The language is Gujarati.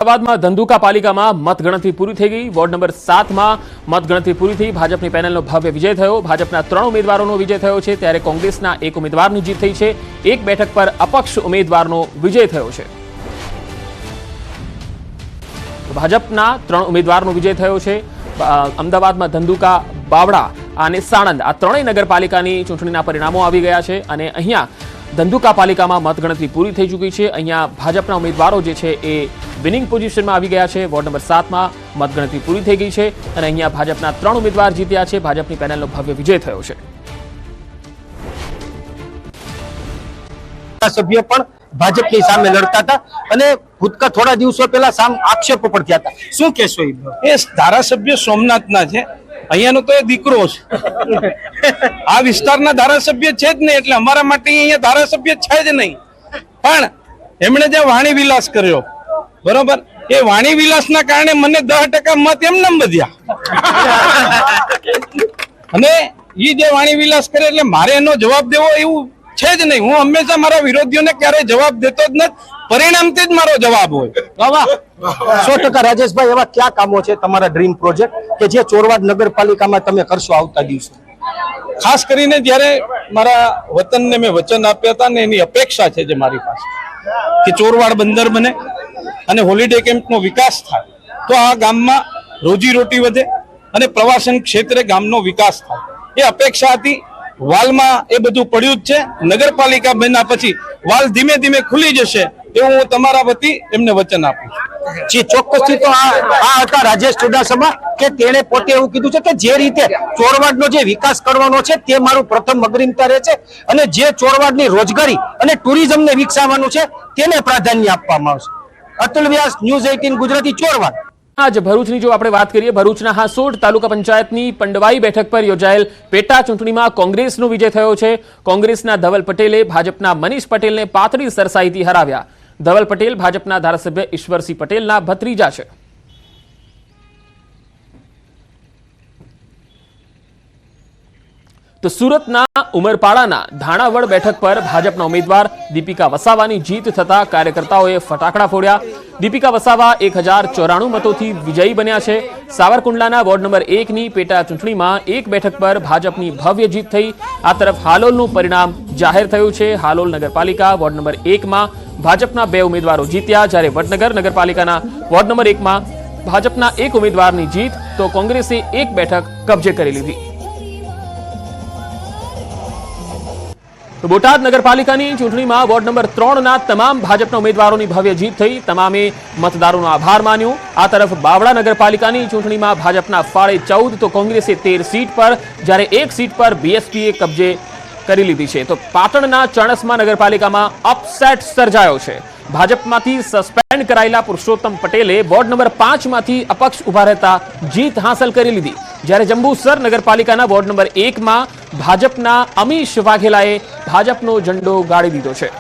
અમદાવાદમાં ધંધુકા પાલિકામાં મતગણતરી પૂરી થઈ ગઈ। વોર્ડ નંબર 7માં મતગણતરી પૂરી થઈ। ભાજપની પેનલનો ભવ્ય વિજય થયો। ભાજપના 3 ઉમેદવારોનો વિજય થયો છે, ત્યારે કોંગ્રેસના 1 ઉમેદવારની જીત થઈ છે। એક બેઠક પર અપક્ષ ઉમેદવારનો વિજય થયો છે। ભાજપના 3 ઉમેદવારનો વિજય થયો છે। અમદાવાદમાં ધંધુકા, બાવળા અને સાણંદ આ ત્રણેય નગરપાલિકાની ચૂંટણીના પરિણામો આવી ગયા છે અને અહીંયા ધંધુકા પાલિકામાં મતગણતરી પૂરી થઈ ચૂકી છે। અહીંયા ભાજપના ઉમેદવારો જે છે એ વિનિંગ પોઝિશનમાં આવી ગયા છે। વોર્ડ નંબર 7માં મતગણતરી પૂરી થઈ ગઈ છે અને અહીંયા ભાજપના 3 ઉમેદવાર જીત્યા છે। ભાજપની પેનલનો ભવ્ય વિજય થયો છે। સભ્ય પણ ભાજપની સામે લડતા હતા અને ભૂતકા થોડા દિવસો પહેલા આક્ષેપો પણ થયા હતા। શું કહેશો? એ ધારાસભ્ય સોમનાથના છે, અહીંયાનો તો એ દીકરો છે। આ વિસ્તારના ધારાસભ્ય છે જ નહીં, એટલે અમારા માટે અહીંયા ધારાસભ્ય છે જ નહીં। પણ એમણે જે વાણી વિલાસ કર્યો, બરોબર, એ વાણી વિલાસના કારણે મને 10% મત એમને વધ્યા અને એ જે વાણી વિલાસ કરે એટલે મારે એનો જવાબ દેવો એવું છે જ નહીં। હું હંમેશા મારા વિરોધીઓને ક્યારેય જવાબ દેતો જ નથી, પરિણામથી જ મારો જવાબ હોય। 100% રાજેશભાઈ, એવા ક્યાં કામો છે તમારા ડ્રીમ પ્રોજેક્ટ કે જે ચોરવાડ નગરપાલિકામાં તમે કરશો આવતા દિવસો? ખાસ કરીને જ્યારે મારા વતનને મેં વચન આપ્યા હતા ને એની અપેક્ષા છે જે મારી પાસે કે ચોરવાડ બંદર બને અને હોલિડે કેમ્પનો વિકાસ થાય તો આ ગામમાં રોજીરોટી વધે અને પ્રવાસન ક્ષેત્રે ગામનો વિકાસ થાય, એ અપેક્ષા હતી। વાલમાં એ બધું પડ્યું જ છે। નગરપાલિકા બન્યા પછી વાલ ધીમે ધીમે ખુલી જશે એવું હું તમારા વતી એમને વચન આપું છું। ચોક્કસથી તો આ હતા રાજેશ ચુડાસમા કે તેણે પોતે એવું કીધું છે કે જે રીતે ચોરવાડનો જે વિકાસ કરવાનો છે તે મારું પ્રથમ અગ્રિમતા રહે છે અને જે ચોરવાડની રોજગારી અને ટુરિઝમને વિકસાવવાનું છે તેને પ્રાધાન્ય આપવામાં આવશે। અતુલ વ્યાસ, ન્યૂઝ 18 ગુજરાતી, ચોરવાડ। આજ ભરૂચની જો આપણે વાત કરીએ, ભરૂચના હાસોડ તાલુકા પંચાયતની પંડવાઈ બેઠક પર યોજાયેલ પેટા ચૂંટણીમાં કોંગ્રેસનો વિજય થયો છે। કોંગ્રેસના ધવલ પટેલે ભાજપના મનીષ પટેલને પાતળી સરસાઈથી હરાવ્યા। ધવલ પટેલ ભાજપના ધારાસભ્ય ઈશ્વરસિંહ પટેલના ભત્રીજા છે। તો સુરતના ઉમરપાડાના ધાણાવડ બેઠક પર ભાજપના ઉમેદવાર દીપિકા વસાવાની જીત થતા કાર્યકર્તાઓએ ફટાકડા ફોડ્યા। દીપિકા વસાવા 1094 મતોથી વિજયી બન્યા છે। સાવરકુંડલાના વોર્ડ નંબર 1ની પેટા ચૂંટણીમાં એક બેઠક પર ભાજપની ભવ્ય જીત થઈ। આ તરફ હાલોલનું પરિણામ જાહેર થયું છે। હાલોલ નગરપાલિકા વોર્ડ નંબર 1માં ભાજપના 2 ઉમેદવારો જીત્યા, જ્યારે વડનગર નગરપાલિકાના વોર્ડ નંબર 1માં ભાજપના 1 ઉમેદવારની જીત તો કોંગ્રેસે 1 બેઠક કબજે કરી લીધી। તો બોટાદ નગરપાલિકાની ચૂંટણીમાં વોર્ડ નંબર 3ના તમામ ભાજપના ઉમેદવારોની ભવ્ય જીત થઈ। તમામે મતદારોનો આભાર માન્યો। આ તરફ બાવળા નગરપાલિકાની ચૂંટણીમાં ભાજપના ફાળે 14 તો કોંગ્રેસે 13 સીટ પર, જ્યારે 1 સીટ પર બીએસપીએ કબજે કરી લીધી છે। તો પાટણના ચાણસ્મા નગરપાલિકામાં અપસેટ સર્જાયો છે। ભાજપમાંથી સસ્પેન્ડ કરાયેલા પુરુષોત્તમ પટેલે વોર્ડ નંબર 5માંથી અપક્ષ ઉભા રહેતા જીત હાંસલ કરી લીધી, જ્યારે જંબુસર નગરપાલિકાના વોર્ડ નંબર 1માં ભાજપના અમીશ વાઘેલાએ ભાજપનો ઝંડો ગાળી દીધો છે।